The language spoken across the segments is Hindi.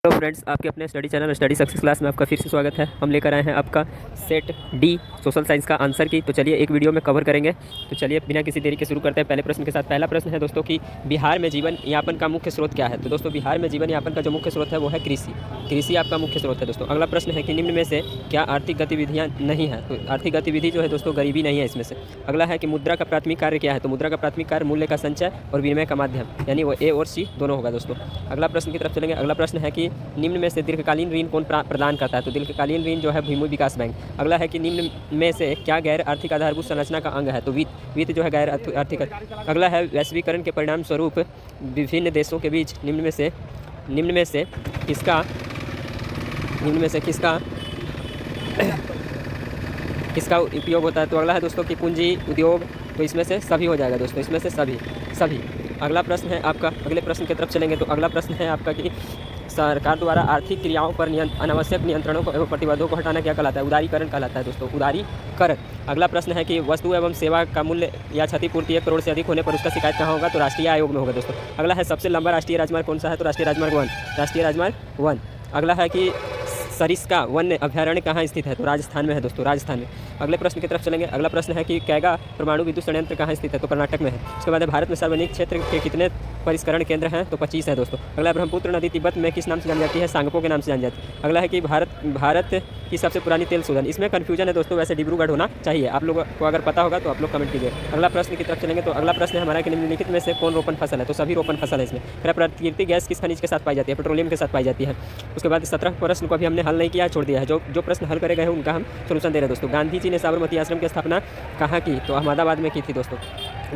हेलो फ्रेंड्स, आपके अपने study channel study success class में आपका फिर से स्वागत है। हम लेकर आए हैं आपका सेट डी सोशल साइंस का आंसर की। तो चलिए एक वीडियो में कवर करेंगे। तो चलिए बिना किसी देरी के शुरू करते हैं पहले प्रश्न के साथ। पहला प्रश्न है दोस्तों कि बिहार में जीवन यापन का मुख्य स्रोत क्या है। तो दोस्तों बिहार में जीवन यापन का जो मुख्य स्रोत है वो है कृषि। कृषि आपका मुख्य स्रोत है दोस्तों। अगला प्रश्न है कि निम्न में से क्या आर्थिक गतिविधियाँ नहीं है। तो आर्थिक गतिविधि जो है दोस्तों गरीबी नहीं है इसमें से। अगला है कि मुद्रा का प्राथमिक कार्य क्या है। तो मुद्रा का प्राथमिक कार्य मूल्य का संचय और विनिमय का माध्यम, यानी वो ए और सी दोनों होगा दोस्तों। अगला प्रश्न की तरफ चलेंगे। अगला प्रश्न है कि निम्न में से दीर्घकालीन ऋण कौन प्रदान करता है। तो दीर्घकालीन ऋण जो है भूमि विकास बैंक। अगला है कि निम्न में से क्या गैर आर्थिक आधारभूत संरचना का अंग है। तो वित्त जो है गैर आर्थिक। अगला है वैश्वीकरण के परिणाम स्वरूप विभिन्न देशों के बीच निम्न में से किसका उपयोग होता है। तो अगला है दोस्तों कि पूंजी उद्योग। तो इसमें से सभी हो जाएगा दोस्तों, इसमें से सभी। अगला प्रश्न है आपका, अगले प्रश्न की तरफ चलेंगे। तो अगला प्रश्न है आपका कि सरकार द्वारा आर्थिक क्रियाओं पर अनावश्यक नियंत्रणों को एवं प्रतिबंधों को हटाना क्या कहलाता है। उदारीकरण कहलाता है दोस्तों, उदारीकरण। अगला प्रश्न है कि वस्तु एवं सेवा का मूल्य या क्षतिपूर्ति 1 करोड़ से अधिक होने पर उसका शिकायत कहाँ होगा। तो राष्ट्रीय आयोग में होगा दोस्तों। अगला है सबसे लंबा राष्ट्रीय राजमार्ग कौन सा है। तो राष्ट्रीय राजमार्ग 1। अगला है कि सरिस्का वन्य अभ्यारण्य कहाँ स्थित है। तो राजस्थान में है दोस्तों, राजस्थान में। अगले प्रश्न की तरफ चलेंगे। अगला प्रश्न है कि कैगा परमाणु विद्युत संयंत्र कहाँ स्थित है। तो कर्नाटक में है। उसके बाद भारत में सार्वजनिक क्षेत्र के कितने परिष्करण केंद्र हैं। तो 25 है दोस्तों। अगला ब्रह्मपुत्र नदी तिब्बत में किस नाम से जानी जाती है। सांगपो के नाम से जानी जाती है। अगला है कि भारत की सबसे पुरानी तेल शोधन। इसमें कन्फ्यूजन है दोस्तों, वैसे डिब्रूगढ़ होना चाहिए। आप लोगों को अगर पता होगा तो आप लोग कमेंट कीजिए। अगला प्रश्न की तरफ चलेंगे। तो अगला प्रश्न है हमारा कि निम्नलिखित में से कौन रोपण फसल है। तो सभी रोपण फसल है इसमें। फिर प्राकृतिक गैस किस खनिज के साथ पाई जाती है। पेट्रोलियम के साथ पाई जाती है। उसके बाद 17 प्रश्न को अभी हमने हल नहीं किया, छोड़ दिया है। जो प्रश्न हल करे गए हैं उनका हम सोल्यूशन दे रहे हैं दोस्तों। गांधी जी ने साबरमती आश्रम की स्थापना कहाँ की। तो अहमदाबाद में की थी दोस्तों।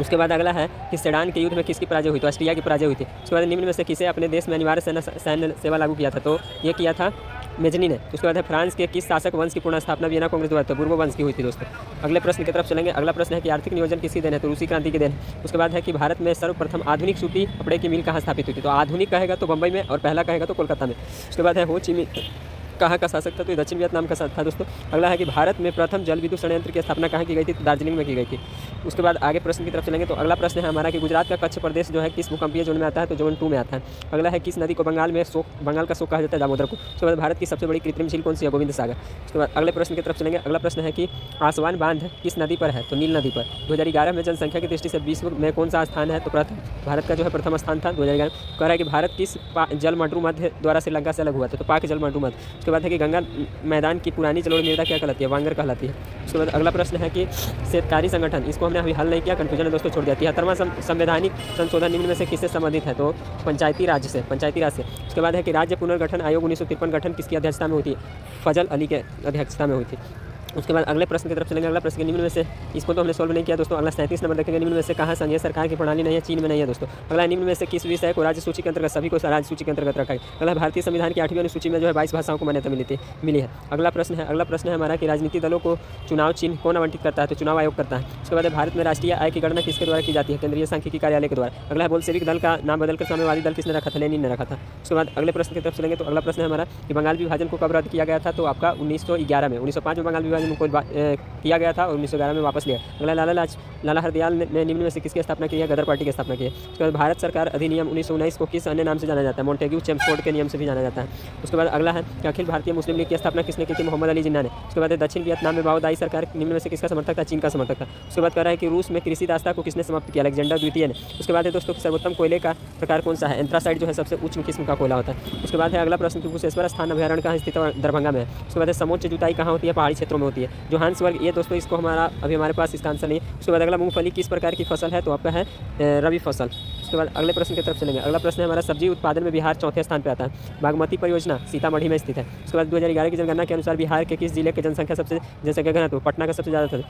उसके बाद अगला है कि सेडान के युद्ध में किसकी पराजय हुई। तो ऑस्ट्रिया की पराजय हुई थी। उसके बाद निम्न में से किसे अपने देश में अनिवार्य सैन्य सेवा लागू किया था। तो ये किया था मेजनी ने। उसके बाद है फ्रांस के किस शासक वंश की पूर्ण स्थापना वियना कांग्रेस द्वारा। तो बुर्बो वंश की हुई थी दोस्तों। अगले प्रश्न की तरफ चलेंगे। अगला प्रश्न है कि आर्थिक नियोजन किसकी देन है। तो रूसी क्रांति की देन। उसके बाद है कि भारत में सर्वप्रथम आधुनिक सूती कपड़े की मिल कहाँ स्थापित हुई थी। तो आधुनिक कहेगा तो बंबई में और पहला कहेगा तो कोलकाता में। उसके बाद है हो ची मिन्ह कहाँ का शासक था। तो दक्षिण वियतनाम का था दोस्तों। अगला है कि भारत में प्रथम जल विद्युत संयंत्र की स्थापना कहाँ की गई थी। तो दार्जिलिंग में की गई थी। उसके बाद आगे प्रश्न की तरफ चलेंगे। तो अगला प्रश्न है हमारा कि गुजरात का कच्छ प्रदेश जो है किस भूकंपीय जोन में आता है। तो जोन 2 में आता है। अगला है किस नदी को बंगाल का शोक कहा जाता है। दामोदर को। उसके बाद भारत की सबसे बड़ी कृत्रिम झील कौन सी है। गोविंद सागर। उसके बाद अगले प्रश्न की तरफ चलेंगे। अगला प्रश्न है कि आसवान बांध किस नदी पर है। तो नील नदी पर। 2011 में जनसंख्या की दृष्टि से विश्व में कौन सा स्थान है। तो भारत का जो है प्रथम स्थान था 2011। कह रहा है कि भारत किस जलमंडू मध्य द्वारा श्रीलंका से अलग हुआ था। तो पाक जलमंडू मध्य। उसके बाद है कि गंगा मैदान की पुरानी जलोढ़ मृदा क्या कहलाती है। वांगर कहलाती है। उसके बाद अगला प्रश्न है कि शेतकारी संगठन, इसको हमने अभी हल नहीं किया, कन्फ्यूजन है दोस्तों, छोड़ दिया। 73वां संवैधानिक संशोधन निम्न में से किससे संबंधित है। तो पंचायती राज से। उसके बाद है कि राज्य पुनर्गठन आयोग 1953 गठन किसकी अध्यक्षता में होती है। फजल अली के अध्यक्षता में हुई थी। उसके बाद अगले प्रश्न की तरफ चलेंगे। अगला प्रश्न के निम्न में से, इसको तो हमने सोल्व नहीं किया दोस्तों। अगला 37 नंबर देखेंगे। निम्न में से कहाँ संघीय सरकार की प्रणाली नहीं है। चीन में नहीं है दोस्तों। अगला निम्न में से किस विषय को राज्य सूची के अंतर्गत, सभी को राज्य सूची के अंतर्गत रखा है। अगला भारतीय संविधान की 8वीं अनुसूची में जो है 22 भाषाओं को मान्यता मिली है। अगला प्रश्न है हमारा कि राजनीतिक दलों को चुनाव चिन्ह कौन आवंटित करता है। तो चुनाव आयोग करता है। उसके बाद भारत में राष्ट्रीय आय की गणना किसके द्वारा की जाती है। केंद्रीय सांख्यिकी कार्यालय के द्वारा। अगला बोल्शेविक दल का नाम बदलकर साम्यवादी दल किसने रखा था। लेनिन ने रखा था। उसके बाद अगले प्रश्न की तरफ चलेंगे। तो अगला प्रश्न है हमारा कि बंगाल विभाजन को कब रद्द किया गया था। तो आपका 1911 में। 1905 में बंगाल विभाजन को किया गया था और 1911 में वापस लिया। अगला लाला हरदयाल ने निम्न में से किसकी स्थापना की है। गदर पार्टी की स्थापना की है। उसके बाद भारत सरकार अधिनियम 1919 को किस अन्य नाम से जाना जाता है। मोंटेग्यू चेम्सफोर्ड के नियम से भी जाना जाता है। उसके बाद अगला है कि अखिल भारतीय मुस्लिम लीग की स्थापना किसने की थी। मोहम्मद अली जिन्ना ने। उसके बाद दक्षिण वियतनाम में माओवादी सरकार निम्न में से किसका समर्थक था। चीन का समर्थक था। उसके बाद कह रहा है कि रूस में कृषि दास्ता को किसने समाप्त किया। अलेक्जेंडर द्वितीय ने। उसके बाद है दोस्तों सर्वोत्तम कोयले का प्रकार कौन सा है। एंथ्रासाइट जो है सबसे उच्च किस्म का कोयला होता है। उसके बाद है अगला प्रश्न कि कुशेश्वर स्थान अभ्यारण्य कहाँ स्थित है। दरभंगा में है। उसके बाद समोच्च जुताई कहाँ होती है। पहाड़ी क्षेत्रों में होती है। जोहान्सबर्ग। ये दोस्तों इसको अभी हमारे पास इसका आंसर नहीं है। उसके बाद अगला मूंगफली किस प्रकार की फसल है। तो आपका है रबी फसल। उसके बाद अगले प्रश्न की तरफ चलेंगे। अगला प्रश्न है हमारा सब्जी उत्पादन में बिहार चौथे स्थान पर आता है। बागमती परियोजना सीतामढ़ी में स्थित है। उसके बाद 2011 की जनगणना के अनुसार बिहार के किस जिले की जनसंख्या घनत्व पटना का सबसे ज़्यादा था।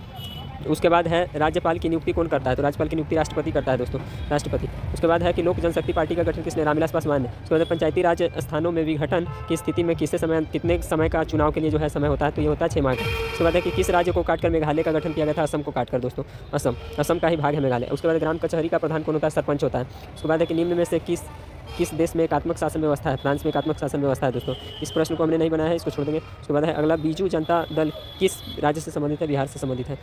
उसके बाद है राज्यपाल की नियुक्ति कौन करता है। तो राज्यपाल की नियुक्ति राष्ट्रपति करता है दोस्तों, राष्ट्रपति। उसके बाद है कि लोक जनशक्ति पार्टी का गठन किसने। रामविलास पासवान ने। उसके बाद पंचायती राज स्थानों में विघटन की स्थिति में कितने समय का चुनाव के लिए जो है समय होता है। तो ये होता है 6 माह का। उसके बाद है कि किस राज्य को काटकर मेघालय का गठन किया गया था। असम को काटकर दोस्तों, असम का ही भाग है मेघालय। उसके बाद ग्राम कचहरी का प्रधान कौन होता है। सरपंच होता है। उसके बाद है कि निम्न में से किस देश में एकात्मक शासन व्यवस्था है। फ्रांस में एकात्मक शासन व्यवस्था है दोस्तों। इस प्रश्न को हमने नहीं बनाया है, इसको छोड़ देंगे। उसके बाद है अगला बीजू जनता दल किस राज्य से संबंधित है। बिहार से संबंधित है।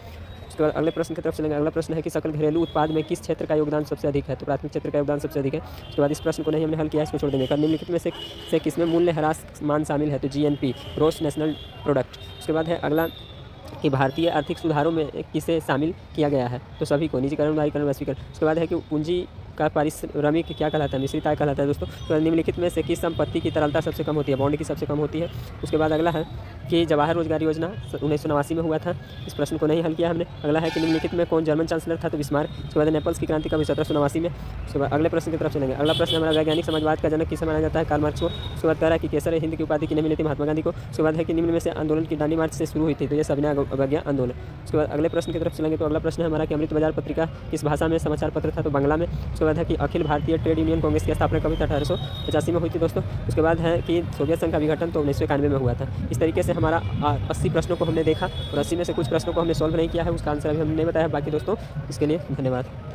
उसके बाद अगले प्रश्न की तरफ चलेंगे। अगला प्रश्न है कि सकल घरेलू उत्पाद में किस क्षेत्र का योगदान सबसे अधिक है? तो प्राथमिक क्षेत्र का योगदान सबसे अधिक है। उसके बाद इस प्रश्न को नहीं हमने हल किया, इसको छोड़ देंगे। निम्नलिखित में से किसमें मूल्य ह्रास मान शामिल है? तो GNP, ग्रॉस नेशनल प्रोडक्ट। उसके बाद है अगला कि भारतीय आर्थिक सुधारों में किसे शामिल किया गया है? तो सभी को, निजीकरण, उदारीकरण, वैश्वीकरण। उसके बाद है कि पूंजी का पारिश्रमिक क्या कहलाता है? मिश्रित आय कहलाता है दोस्तों। तो निम्नलिखित में से किस संपत्ति की तरलता सबसे कम होती है? बॉन्ड की सबसे कम होती है। उसके बाद अगला है कि जवाहर रोजगार योजना 1989 में हुआ था, इस प्रश्न को नहीं हल किया हमने। अगला है कि निम्नलिखित में कौन जर्मन चांसलर था? तो बिस्मार्क। उसके बाद नेपल्स की क्रांति कब हुई? 1789 में। उसके बाद अगले प्रश्न की तरफ चलेंगे। अगला प्रश्न हमारा वैज्ञानिक समाजवाद का जनक किसे माना जाता है? कार्ल मार्क्स को। उसके बाद कह रहा है कि केसर हिंद की उपाधि किन्हें मिली थी? महात्मा गांधी को। उसके बाद है कि निम्न में से आंदोलन की दांडी मार्च से शुरू हुई थी? तो ये सविनय अवज्ञा आंदोलन। उसके बाद अगले प्रश्न की तरफ चलेंगे। तो अगला प्रश्न है हमारा कि अमृत बाजार पत्रिका किस भाषा में समाचार पत्र था? तो बांग्ला में। उसके बाद है कि अखिल भारतीय ट्रेड यूनियन कांग्रेस की स्थापना कभी 1885 में हुई थी दोस्तों। उसके बाद है कि सोवियत संघ का विघटन तो 1991 में हुआ था। इस तरीके से हमारा 80 प्रश्नों को हमने देखा और 80 में से कुछ प्रश्नों को हमने सॉल्व नहीं किया है, उसका आंसर अभी हमने नहीं बताया। बाकी दोस्तों इसके लिए धन्यवाद।